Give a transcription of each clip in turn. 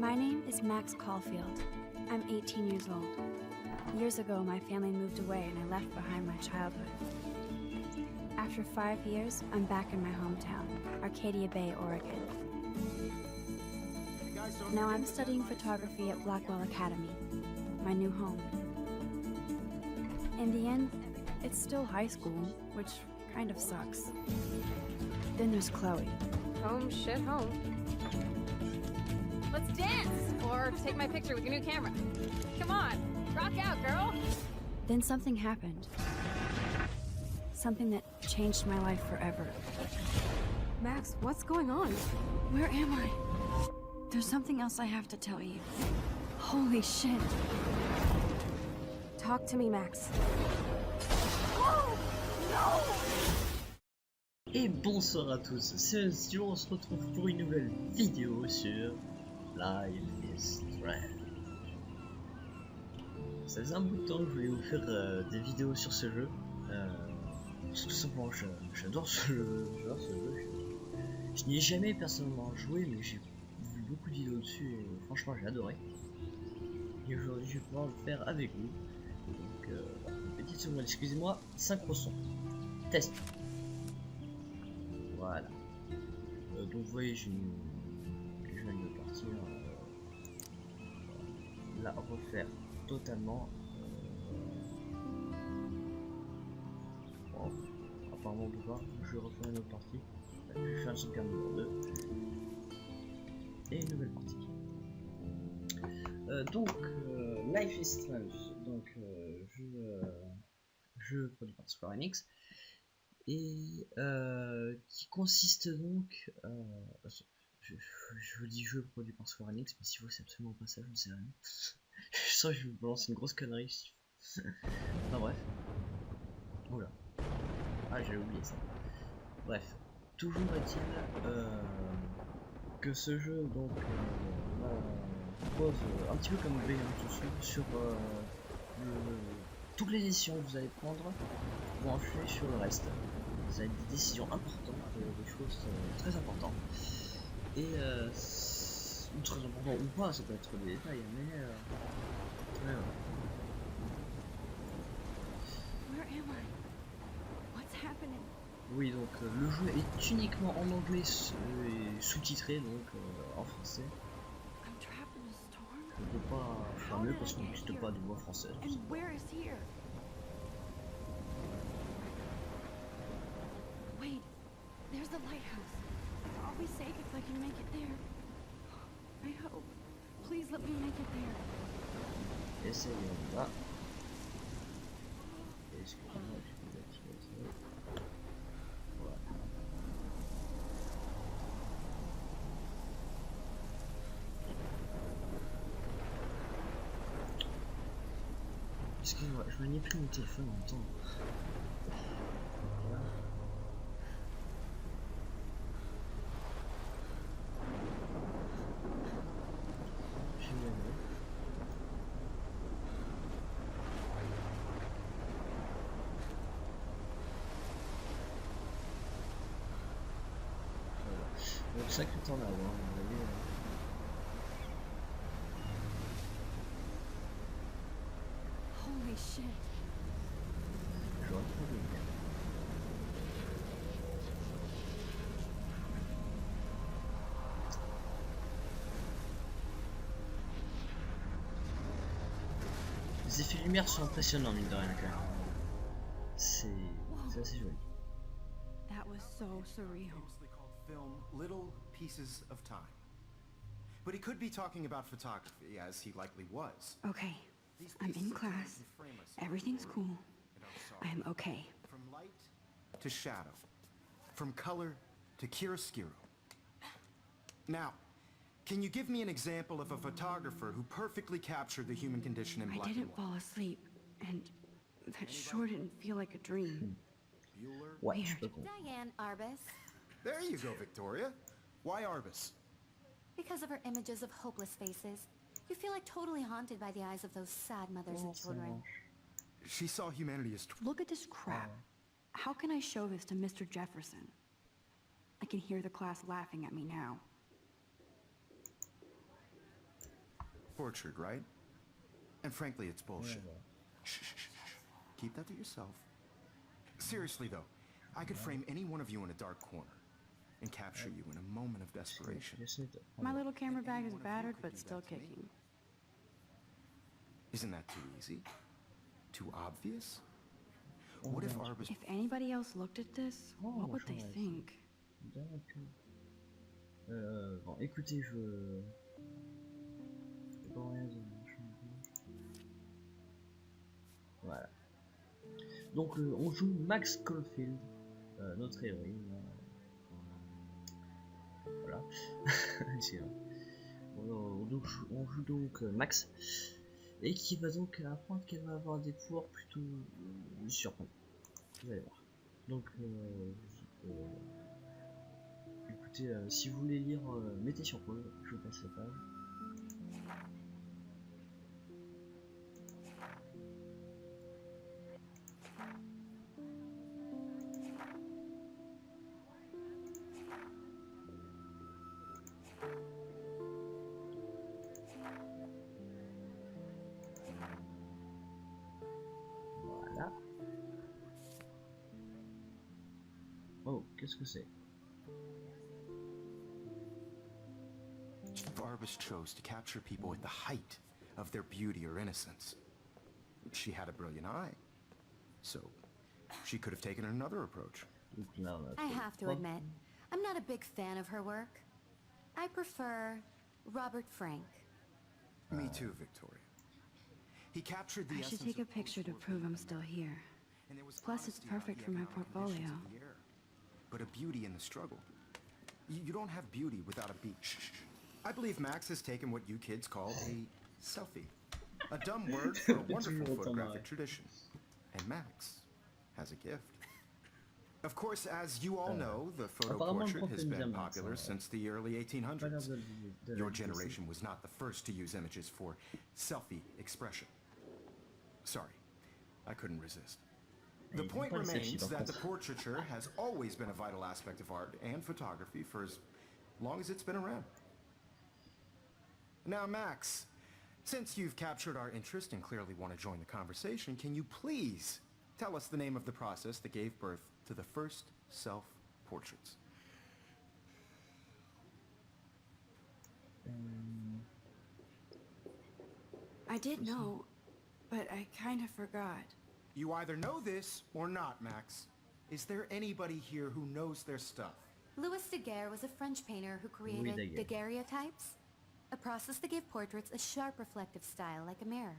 My name is Max Caulfield. I'm 18 years old. Years ago, my family moved away and I left behind my childhood. After 5 years, I'm back in my hometown, Arcadia Bay, Oregon. Now I'm studying photography at Blackwell Academy, my new home. In the end, it's still high school, which kind of sucks. Then there's Chloe. Home, shit, home. Let's dance! Or take my picture with your new camera. Come on, rock out, girl! Then something happened. Something that changed my life forever. Max, what's going on? Where am I? There's something else I have to tell you. Holy shit. Talk to me, Max. Et bonsoir à tous, c'est Salut, on se retrouve pour une nouvelle vidéo sur Life is Strange. Ça faisait un bout de temps que je voulais vous faire des vidéos sur ce jeu. Parce que tout simplement j'adore ce jeu. Je n'y ai jamais personnellement joué, mais j'ai vu beaucoup de vidéos dessus et franchement j'ai adoré. Et aujourd'hui je vais pouvoir le faire avec vous. Donc petite seconde, excusez-moi, synchro son. Test. Voilà. Donc vous voyez, je viens de partir la refaire totalement. Bon, apparemment on peut pas. Je vais refaire une autre partie. Je vais faire un super numéro 2 et une nouvelle partie. Donc Life is Strange. Donc jeu produit par Square Enix. Et qui consiste donc je vous dis jeu produit par Square Enix, mais si vous c'est absolument pas ça, je ne sais rien. Je sens que je vais vous balancer une grosse connerie. Enfin bref. Oula. Ah, j'ai oublié ça. Bref, toujours est-il que ce jeu donc propose un petit peu comme Venez sur toutes les décisions que vous allez prendre vont influer sur le reste. Ça va être des décisions importantes, des choses très importantes. Et ou très importantes ou pas, ça peut être des détails, mais ouais. Oui, donc le jeu est uniquement en anglais et sous-titré, donc en français. On ne peut pas faire mieux parce qu'il n'existe pas de voix française. Wait, there's the lighthouse. I'll be safe if I can make it there. I hope. Please let me make it there. Essayons là. Excusez-moi, je vais activer ça. Voilà. Excusez-moi, je manipule mon téléphone en même temps. Voilà. Je vais y aller. Donc sacré tornade, hein, vous voyez. Holy shit. Je retrouve le lien. Les effets de lumière sont impressionnants, mine de rien, quand même. C'est assez joli. That was so surreal. Famously called film Little Pieces of Time. But he could be talking about photography, as he likely was. Okay, I'm in class. Everything's cool. I am okay. From light to shadow, from color to chiaroscuro. Now, can you give me an example of a photographer who perfectly captured the human condition in black I and didn't white? fall asleep, and that sure didn't feel like a dream. Bueller? Ouais, je peux comprendre. Diane Arbus. There you go, Victoria. Why Arbus? Because of her images of hopeless faces, you feel like totally haunted by the eyes of those sad mothers and children. She saw humanity as Look at this crap. How can I show this to Mr. Jefferson? I can hear the class laughing at me now. self-portrait, right? And frankly, it's bullshit. Ouais, Shh, shh, shh, shh. Keep that to yourself. Seriously, though, I could frame any one of you in a dark corner and capture you in a moment of desperation. j'essaie de My prendre- little camera bag is Anyone of you battered could but do still that to me. kicking. Isn't that too easy? Too obvious? Oh, What if non, Arbus... If anybody else looked at this, Oh, what would they bonjour, think? D'accord. Bon, écoutez, je... Bon, rien de- Voilà. Donc, on joue Max Caulfield, notre héroïne. Voilà. C'est vrai. On joue donc Max, et qui va donc apprendre qu'elle va avoir des pouvoirs plutôt surprenants. Vous allez voir. Donc, écoutez, si vous voulez lire, mettez sur pause, je vous passe la page. Voilà. Oh, qu'est-ce que c'est? Arbus chose to capture people at the height of their beauty or innocence. She had a brilliant eye, so she could have taken another approach. Donc là, on a I fait have to trois. admit, I'm not a big fan of her work. I prefer Robert Frank. Me too, Victoria. He captured the I should essence take a of picture to post-war prove I'm still here. and there was Plus, it's honesty about perfect the for my economic portfolio. conditions of the era, but a beauty in the struggle. You don't have beauty without a beat. Shh, shh, shh. I believe Max has taken what you kids call a selfie. A dumb word for a wonderful photographic tradition. And Max has a gift. Of course, as you all know, the photo apparemment, portrait has le prof aime been bien Max, popular hein. since the early Pas l'air 1800s. de Your le laisser. generation was not the first to use images for selfie expression. Sorry, I couldn't resist. The Ils font point pas les selfies, remains par that the contre. portraiture has always been a vital aspect of art and photography for as long as it's been around. Now, Max, since you've captured our interest and clearly want to join the conversation, can you please tell us the name of the process that gave birth to the first self-portraits? I did know, but I kind of forgot. You either know this or not, Max. Is there anybody here who knows their stuff? Louis Daguerre was a French painter who created Daguerre. daguerreotypes, a process that gave portraits a sharp reflective style like a mirror.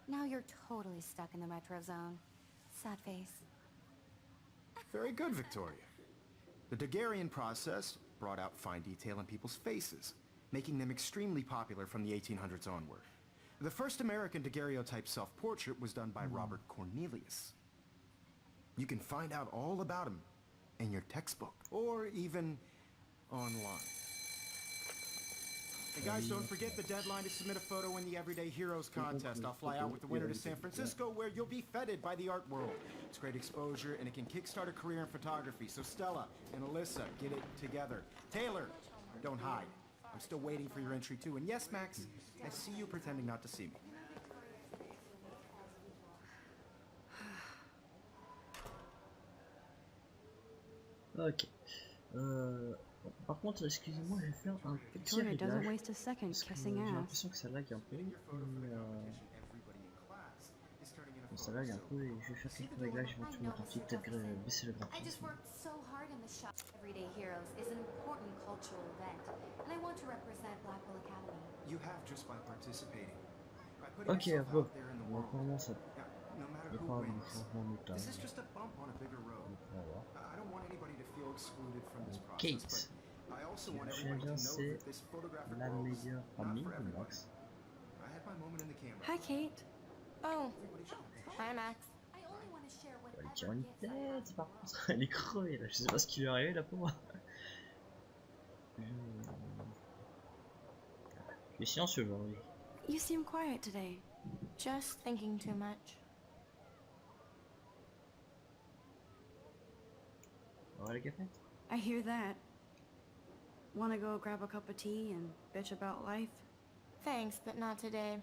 Now you're totally stuck in the retro zone. Sad face. Very good, Victoria. The Daguerrean process brought out fine detail in people's faces, making them extremely popular from the 1800s onward. The first American daguerreotype self-portrait was done by Robert Cornelius. You can find out all about him in your textbook, or even online. Hey guys, don't forget the deadline to submit a photo in the Everyday Heroes contest. I'll fly out with the winner to San Francisco, where you'll be feted by the art world. It's great exposure, and it can kickstart a career in photography. So Stella and Alyssa, get it together. Taylor, don't hide. I'm still waiting for your entry too. And yes, Max, I see you pretending not to see me. Ok. Bon, par contre, excusez-moi, je vais faire un petit Victoria doesn't réglage. waste a second Parce que kissing j'ai ass. l'impression que ça lag un peu. Ça lag un peu et je vais faire quelques réglages éventuellement tant pis, peut-être baisser le I just graphisme. worked so hard in the shop. Everyday Heroes is an important cultural event, and I want to represent Blackwell Academy. You have just by participating. By putting Ok, yourself bon. out there in the Donc world. normalement ça Now, no matter ne who pas avoir de wins, changement de this is temps. just a bump on a bigger road. On va voir. I don't want anybody to feel excluded from this process, Kate. but I also Si want je me souviens everybody bien, to know c'est that this photographic la world is meilleure not amie for de everybody. Max. I had my moment in the camera. Hi, Kate. Oh, hi, Max. I only want to share On va lui whatever tirer une gifts I have. tête par contre, elle est crevée là, je sais pas ce qui lui est arrivé là pour moi. Il est silencieux aujourd'hui. You seem quiet today. Just thinking too much. On va à la cafette. I hear that. Wanna go grab a cup of tea and bitch about life? Thanks, but not today.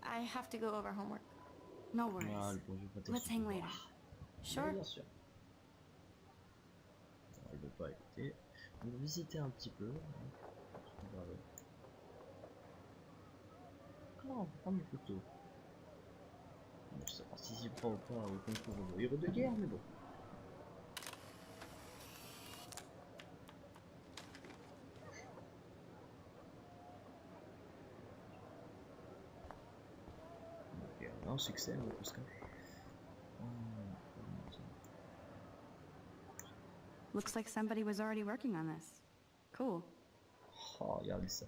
I have to go over homework. No worries. Ah, le bon, je vais pas Let's t'expliquer. hang later. Sure. Bien sûr. Non, elle veut pas écouter. On va visiter un petit peu. Comment on peut prendre une photo? Bon, ça participera ou pas au concours de héros de guerre, mais bon. Ok, un succès, mais plus qu'un. Looks like somebody was already working on this. Cool. Oh, regardez ça.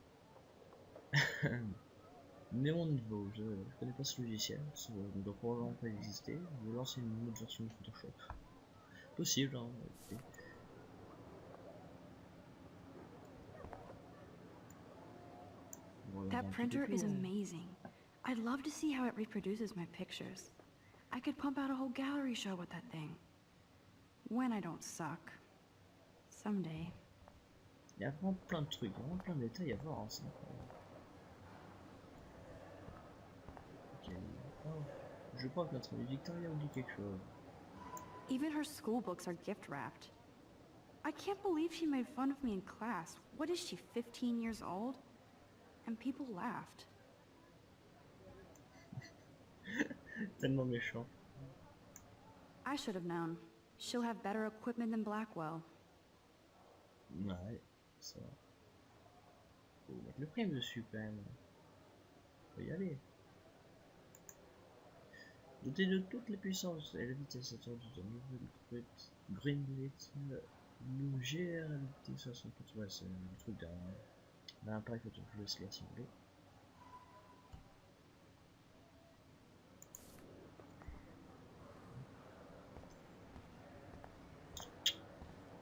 Néon niveau, je connais pas ce logiciel, ça ne doit probablement pas exister. Je vais lancer une autre version de Photoshop. Possible, hein, écoutez. Voilà, That printer is amazing. I'd love to see how it reproduces my pictures. I could pump out a whole gallery show with that thing. When I don't suck. Someday. Il y a vraiment plein de trucs, vraiment plein de détails à voir, hein, c'est incroyable. Ok. Oh, je crois que notre amie Victoria nous dit quelque chose. Even her school books are gift wrapped. I can't believe she made fun of me in class. What is she, 15 years old? And people laughed. Tellement méchant. I should have known. She'll have better equipment than Blackwell. Ouais, ça va. Faut mettre le prime dessus quand même. Faut y aller. Doté de toutes les puissances et la vitesse attendue d'un nouveau Greenlit, nous GRLT 64, ouais, c'est le truc d'un appareil photo, je laisse lire si vous voulez.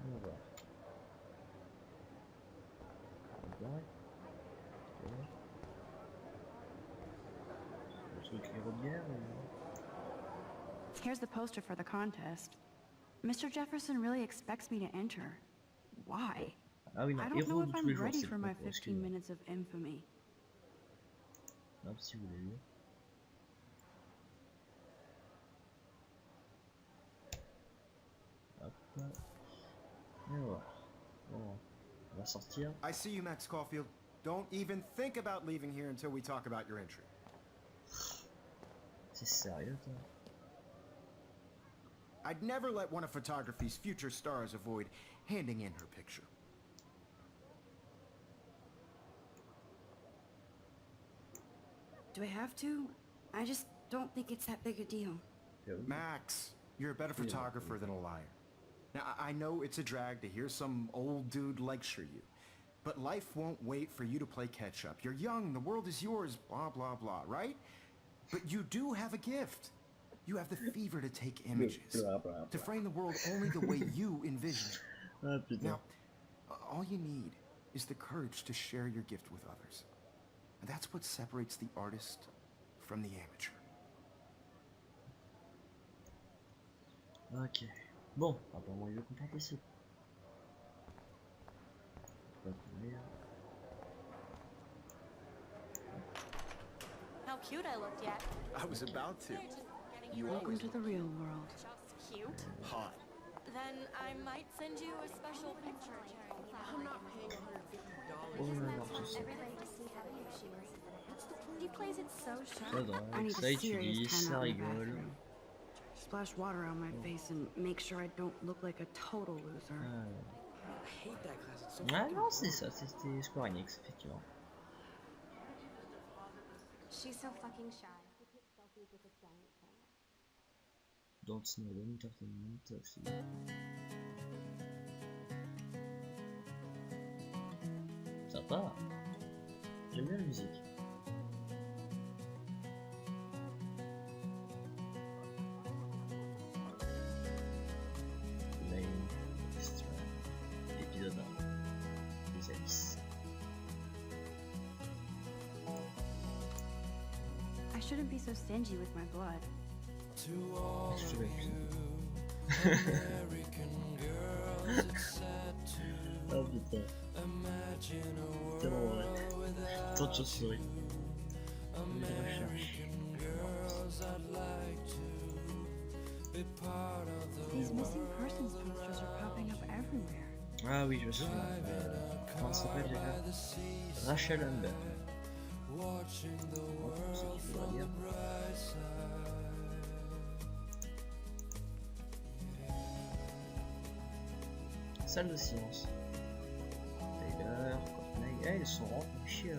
On va voir. Le truc héros. Here's the poster for the contest. Mr. Jefferson really expects me to enter. Why? Ah oui, non, I don't know héros if de tous I'm les jours, ready c'est for le my concours, 15 excusez-moi. minutes of infamy. Hop, si vous voulez lire. Hop. Et voilà. Bon, on va sortir. I see you, Max Caulfield. Don't even think about leaving here until we talk about your entry. C'est sérieux, toi? I'd never let one of photography's future stars avoid handing in her picture. Do I have to? I just don't think it's that big a deal. Max, you're a better photographer than a liar. Now, I know it's a drag to hear some old dude lecture you, but life won't wait for you to play catch-up. You're young, the world is yours, blah, blah, blah, right? But you do have a gift. You have the fever to take images, to frame the world only the way you envision it. Ah, putain. Now, all you need is the courage to share your gift with others. And that's what separates the artist from the amateur. Ok. Bon, apparemment il veut qu'on parte ici. How cute I looked yet. I was about to. You Welcome always to the real world. Just cute. hot. Then I might send you a special picture. I'm not paying $150. Oh là là, tout ça. Everybody to see how cute she was. He plays it so Ça sharp. I drôle, need ça a serious utilise, time ça out in the rigole. bathroom. Splash water on my face and make sure I don't look like a total loser. I hate that class. It's so Ah fucking non, c'est ça, c'était Square Enix, effectivement. She's so fucking shy. He takes selfies with a giant camera. Don't Snowden Entertainment aussi. Sympa. J'aime bien la musique. Main Extra. Épisode 1. Les abysses. I shouldn't be so stingy with my blood. Je te l'ai Oh putain. Tellement vrai. Tant de chauves-souris. These missing persons posters are popping up everywhere. Ah oui, je me souviens. Comment ça s'appelle déjà? Rachel Amber. Oh, c'est ce qu'il faudrait dire. Salle de science. Taylor, Courtney. Eh, ils sont rentrés à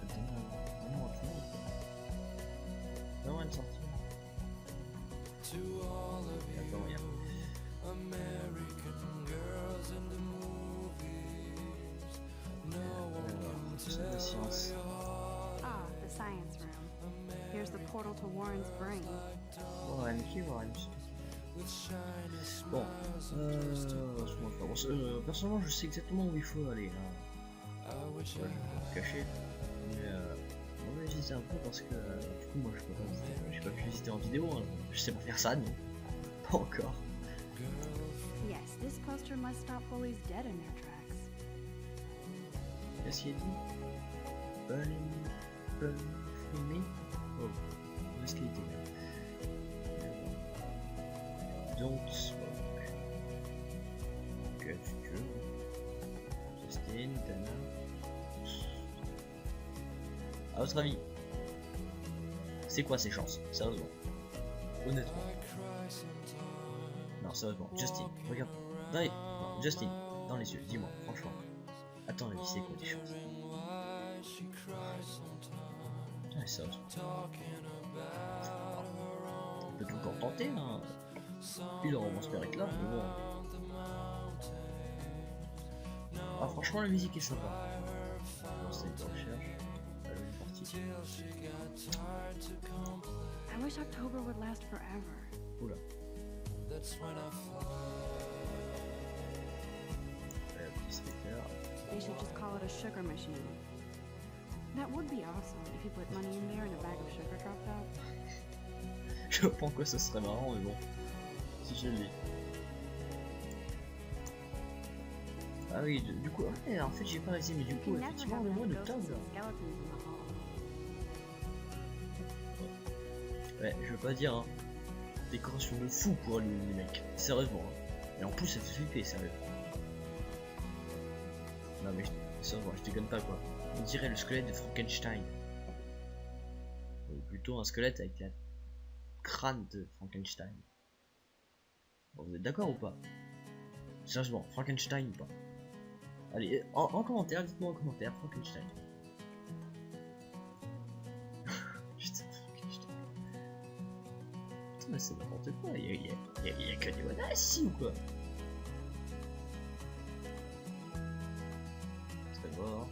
donner un nom à tout le monde. Vraiment une sortie. Attends, rien. Salle de science. Ah, the science room. Here's the portal to Warren's brain. Oh, MQ, bon, personnellement, je sais exactement où il faut aller. Hein. Ouais, je vais me cacher. Mais on va visiter un peu parce que du coup, moi, je peux pas visiter. J'ai pas pu visiter en vidéo. Hein. Je sais pas faire ça, non. Pas encore. Yes, this poster must stop bullies dead in their tracks. Qu'est-ce qu'il a dit? Filmé. Oh, où est-ce qu'il était? Don't smoke. Ok, tu veux. Justine, Dana. À votre avis, c'est quoi ces chances? Sérieusement. Honnêtement. Non, sérieusement. Justine, regarde. Non, non, Justine, dans les yeux, dis-moi, franchement. Attends, la vie, c'est quoi les chances? Ouais, sérieusement. On peut tout encore tenter, hein. Il aurait mon spirit là, mais bon. Ah, franchement, la musique est sympa. Bon, c'est une recherche. Allez, on est parti. I wish October would last forever. Oula. They should just call it a sugar machine. That would be awesome if you put money in there and a bag of sugar dropped out. Je pense que ce serait marrant, mais bon. Si je l'ai. Ah oui, du coup, ouais, en fait j'ai pas réussi, mais du coup, effectivement, le mois d'octobre. Ouais, je veux pas dire, hein. Décoration de fou pour les mecs, sérieusement. Hein. Et en plus, ça fait flipper, sérieux. Non, mais sérieusement, je déconne pas quoi. On dirait le squelette de Frankenstein. Ou plutôt un squelette avec la crâne de Frankenstein. Bon, vous êtes d'accord ou pas? Sérieusement, Frankenstein ou pas? Allez, en commentaire, dites-moi en commentaire, Frankenstein. Putain, Frankenstein. Putain, mais c'est n'importe quoi, il y a que des wanas ici ou quoi? Très mort.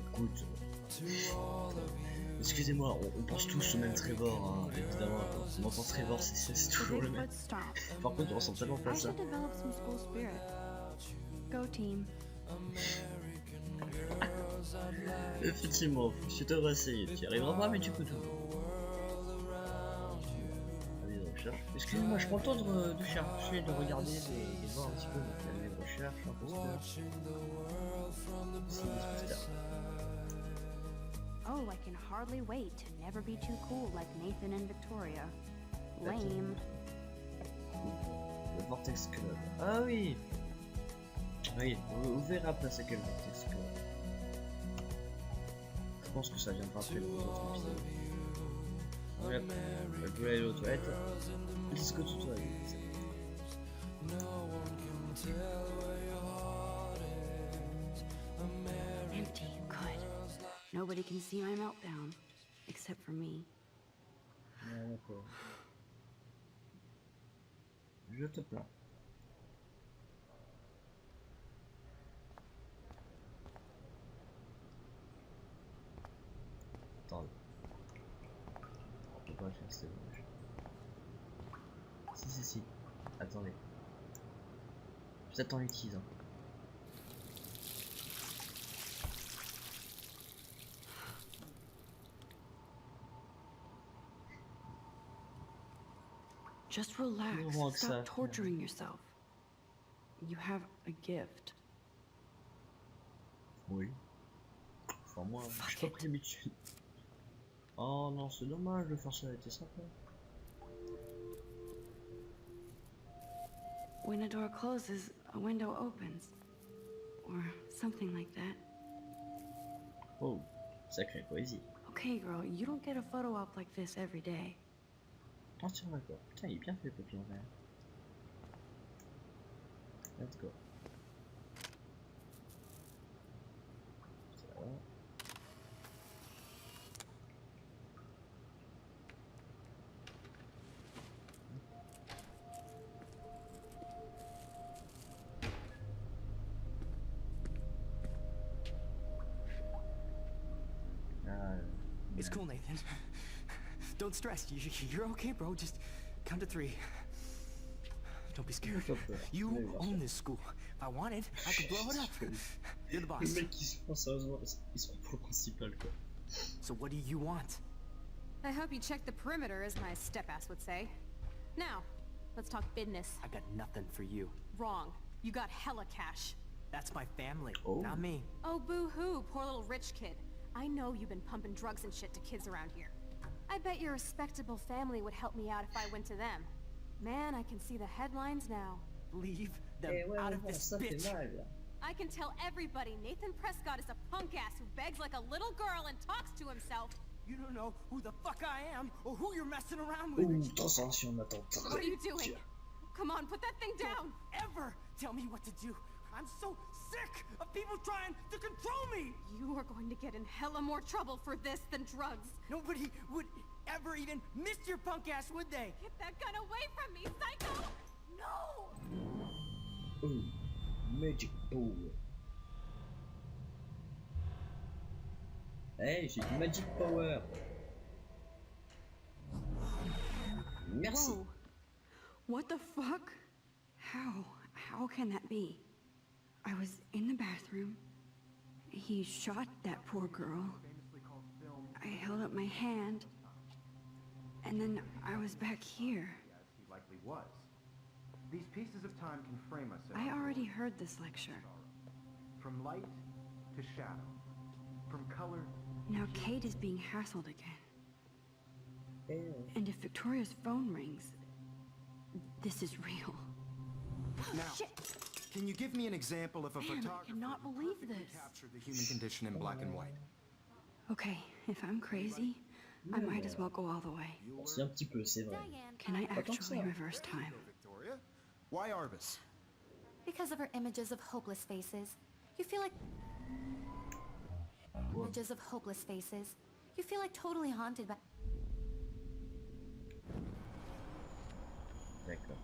Écoute. Excusez-moi, on pense tous au même Trevor, hein, évidemment. On entend Trevor, c'est toujours le même. Par contre, on ressemble tellement pas à ça. Go team. Effectivement, tu devrais essayer. Tu y arriveras pas, mais tu peux tout. Allez, de recherche. Excusez-moi, je prends le temps de chercher, de regarder, de voir un petit peu les recherches, un poster. Si, poster. Oh, I can hardly wait to never be too cool like Nathan and Victoria. Lame. Le Vortex Club. Ah oui. Oui, vous verrez après c'est quel Vortex Club. Je pense que ça viendra après les autres épisodes. Ouais, je voulais aller aux toilettes. Let's go to toilet. Empty, good. Nobody can see my meltdown, except for me. Ouais, d'accord. Je te plains. Attends. On peut pas le faire, c'est dommage. Si. Attendez. Peut-être on l'utilise. Hein. Just relax. Stop torturing yourself. You have a gift. Oui. Enfin moi, j'ai pas pris l'habitude. Oh non, c'est dommage de faire ça, ça a été sympa. When a door closes, a window opens. Or something like that. Oh, sacrée poésie. Okay, girl, you don't get a photo op like this every day. Ah tiens, d'accord. Putain, il est bien fait le papier en verre. Let's go. Ça va. It's cool, Nathan. Don't stress. You're okay, bro. Just count to 3. Don't be scared. You own this school. If I wanted, I could blow it up. You're the boss. Le mec qui se prend sérieusement, il se prend pour le principal quoi. So what do you want? I hope you checked the perimeter, as my step-ass would say. Now, let's talk business. I got nothing for you. Wrong. You got hella cash. That's my family, Oh. not me. Oh, boo-hoo, poor little rich kid. I know you've been pumping drugs and shit to kids around here. I bet your respectable family would help me out if I went to them. Man, I can see the headlines now. Leave them Eh ouais, out ouais, of this ça fait bitch. mal là. I can tell everybody Nathan Prescott is a punk-ass who begs like a little girl and talks to himself. You don't know who the fuck I am or who you're messing around with. Ouh, transformation d'attente. What are you doing? Come on, put that thing down. Ever tell me what to do. I'm so sick of people trying to control me. You are going to get in hella more trouble for this than drugs. Nobody would ever even miss your punk ass, would they? Get that gun away from me, psycho! No! Oh, magic power. Hey, j'ai du magic power. Merci. Whoa. What the fuck? How can that be? I was in the bathroom. He shot that poor girl. I held up my hand. And then I was back here. As he likely was. These pieces of time can frame us. I already heard this lecture. From light to shadow. From color. Now Kate is being hassled again. And if Victoria's phone rings, this is real. Now, Shit! can you give me an example of a Man, I photographer cannot who believe perfectly this. captured the human condition in black and white? Okay, if I'm crazy, I might as well go all the way. C'est un petit peu, c'est vrai. Diane. Can I tant que actually ça. reverse time? Victoria? Why Arbus? Because of her images of hopeless faces, you feel like... Images of hopeless faces. You feel like totally haunted by... D'accord.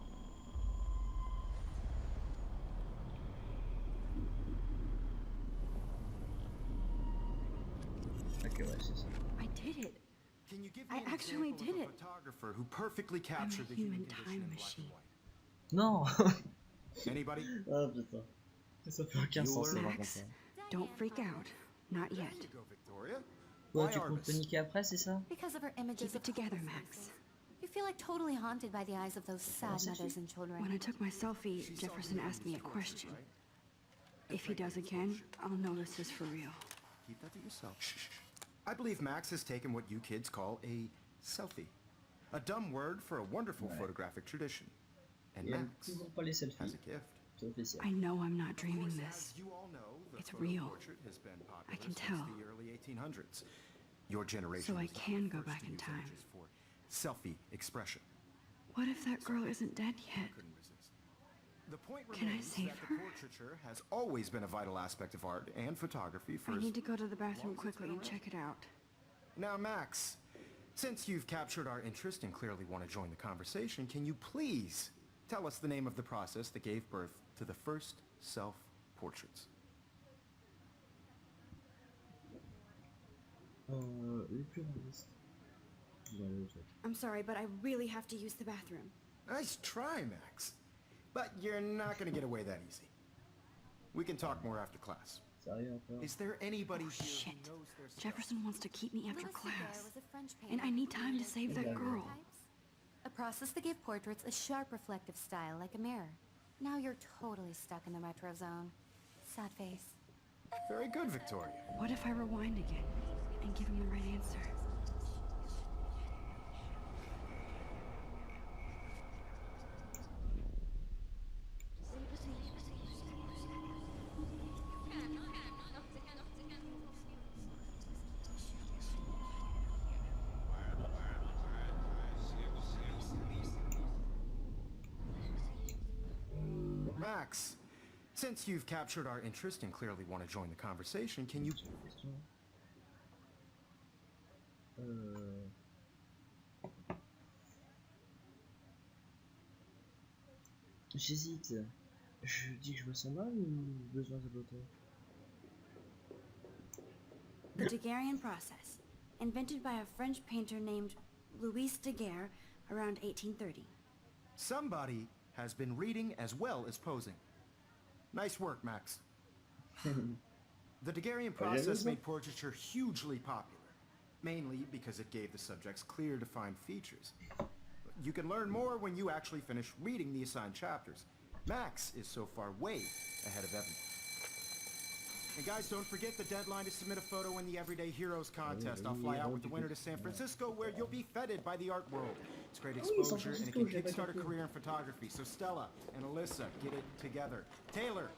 Ok, ouais, c'est ça. I did it. Can you give I me an actually example did of a it. photographer who perfectly captured the human human condition time in black machine. and Non. white? Anybody? Ah putain. Ça fait aucun sens, c'est vrai comme Max, ça. don't freak out. Not There yet. you go, Victoria. Ouais, Why tu comptes Arbus? paniquer après, c'est ça? Because of her images Keep it of together, hopeless Max. faces. You feel like totally haunted by the eyes of those sad Selfie? mothers and children. When I took my selfie, Jefferson asked me a question. If he does again, I'll know this is for real. Keep that to yourself. Shh. I believe Max has taken what you kids call a selfie. A dumb word for a wonderful Ouais. photographic tradition. And Il aime Max toujours pas les has selfies. a gift. C'est officiel. I know I'm not dreaming Of course, this. as you all know, the It's photo real. portrait has been popular I can since tell. the early 1800s. Your generation So I was the can go first back to in use time. images for selfie expression. What if that girl isn't dead yet? Couldn't resist. The point Can I remains save that her? the portraiture has always been a vital aspect of art and photography for I as need to go to the bathroom long as it's quickly been and check it out. Now, Max, since you've captured our interest and clearly want to join the conversation, can you please tell us the name of the process that gave birth to the first self-portraits? Le plus réaliste. Ouais, le truc. I'm sorry, but I really have to use the bathroom. Nice try, Max. But you're not going to get away that easy. We can talk more after class. Sérieux encore? Is there anybody here Shit. who knows their stuff? Jefferson wants to keep me after Louis Daguerre class. was a French And I painter need time to save that Yeah. girl. A process that gave portraits a sharp reflective style like a mirror. Now you're totally stuck in the retro zone. Sad face. Very good, Victoria. What if I rewind again and give him the right answer? Max, since you've captured our interest and clearly want to join the conversation, can you... J'hésite. Je dis que je me sens mal ou besoin de l'autre? The Daguerrean process, invented by a French painter named Louis Daguerre around 1830. Somebody has been reading as well as posing. Nice work, Max. The Daguerrean process made portraiture hugely popular, mainly because it gave the subjects clear, defined features. You can learn more when you actually finish reading the assigned chapters. Max is so far way ahead of everyone. And guys, don't forget the deadline to submit a photo in the Everyday Heroes contest. I'll fly out with the winner to San Francisco, where you'll be feted by the art world. It's great exposure, and it can kickstart a career in photography. So Stella and Alyssa, get it together. Taylor,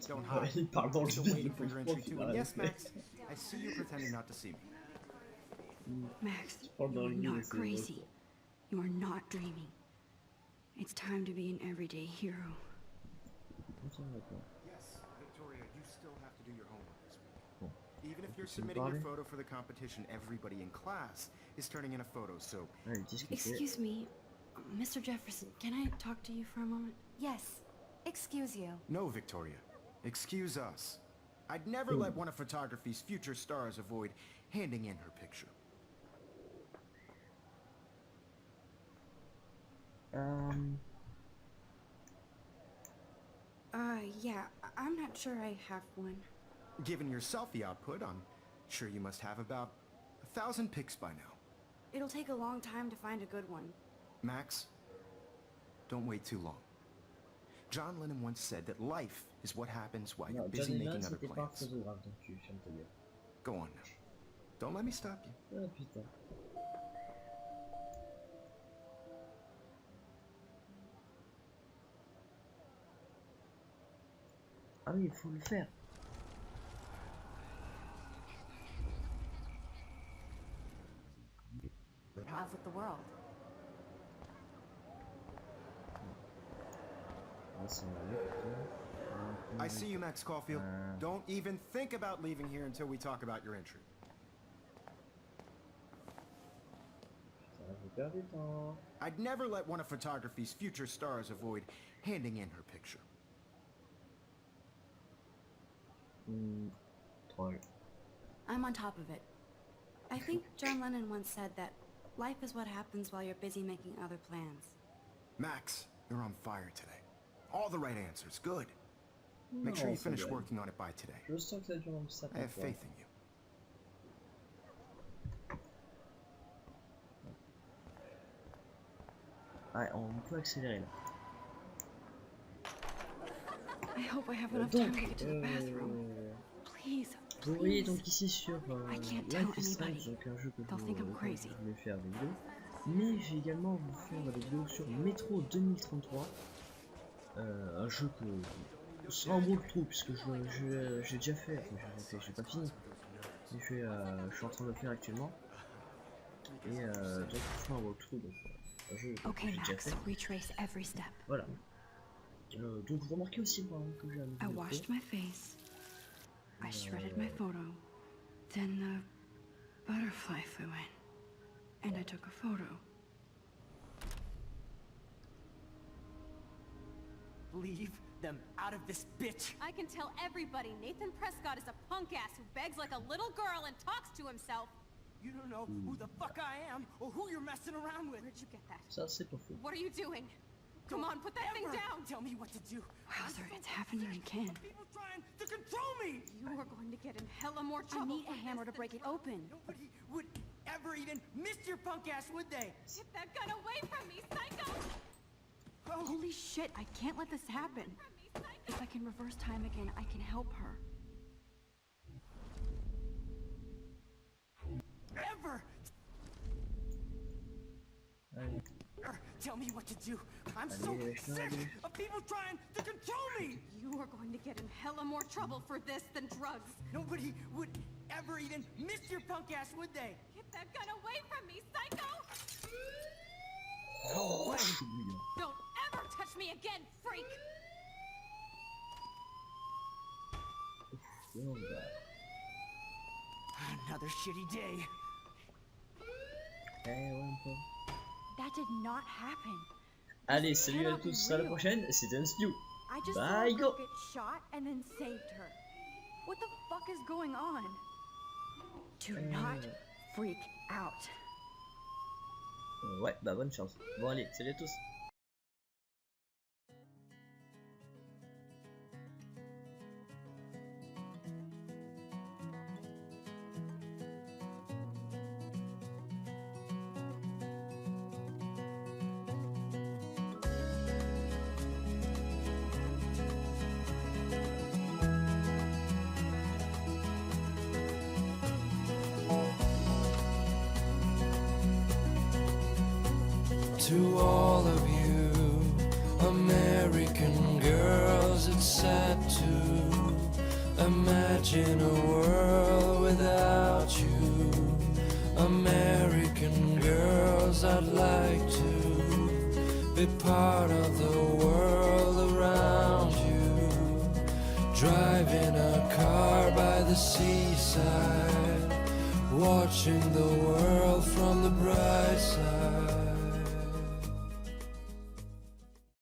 don't hide. I'm still waiting for your entry too. And yes, Max, I see you pretending not to see me. Max, you are not crazy. You are not dreaming. It's time to be an everyday hero. Yes, Victoria, you still have to do your homework this week. Even if you're submitting your photo for the competition, everybody in class is turning in a photo, so... Excuse me, Mr. Jefferson, can I talk to you for a moment? Yes. Excuse you. No, Victoria. Excuse us. I'd never let one of photography's future stars avoid handing in her picture. Yeah, I'm not sure I have one. Given your selfie output, I'm sure you must have about 1,000 pics by now. It'll take a long time to find a good one. Max, don't wait too long. John Lennon once said that life is what happens while you're busy making other plans. Go on now. Don't let me stop you. Ah oui, il faut le faire. Off with the world. I see you, Max Caulfield. Don't even think about leaving here until we talk about your entry. I'd never let one of photography's future stars avoid handing in her picture. I'm on top of it. I think John Lennon once said that life is what happens while you're busy making other plans. Max, you're on fire today. All the right answers. Good. Make sure you finish working on it by today. I have faith in you. Ouais, on peut accélérer là. I hope I have enough time to get to the bathroom. Please, Vous voyez donc ici sur Life is Strange, donc un jeu que je voulais faire des vidéos. Mais je vais également vous faire des vidéos sur Metro 2033. Un jeu que sera un walkthrough puisque j'ai déjà fait, enfin j'ai pas fini. Mais je suis en train de le faire actuellement. Et donc je ferai un walkthrough, donc un jeu que j'ai déjà fait. Voilà. Donc vous remarquez aussi que j'ai un I washed my face. I shredded my photo. Then the butterfly flew in. And I took a photo. Leave them out of this bitch! I can tell everybody Nathan Prescott is a punk ass who begs like a little girl and talks to himself. You don't know who the fuck I am or who you're messing around with. Where'd you get that? Ça c'est pas faux. What are you doing? Come on, put that thing down! Tell me what to do. Wowzer, it's happening again. People trying to control me! You are going to get in hella more I trouble. need a hammer to break it open. Nobody would ever even miss your punk ass, would they? Get that gun away from me, psycho! Oh, Holy shit, I can't let this happen. If I can reverse time again, I can help her. ever! Tell me what to do. I'm so sick of people trying to control me! You are going to get in hella more trouble for this than drugs. Nobody would ever even miss your punk ass, would they? Get that gun away from me, psycho! No way! Don't ever touch me again, freak! Bon, bah. Another shitty day. Eh ouais, un peu. That did not happen. Allez, salut à tous, à la prochaine, c'était un Salut. I just Bye, saw a go. girl get shot and then saved her. What the fuck is going on? Do not freak out. Ouais, bah bonne chance. Bon allez, salut à tous. To all of you American girls, it's sad to imagine a world without you. American girls, I'd like to be part of the world around you. Driving a car by the seaside, watching the world from the bright side.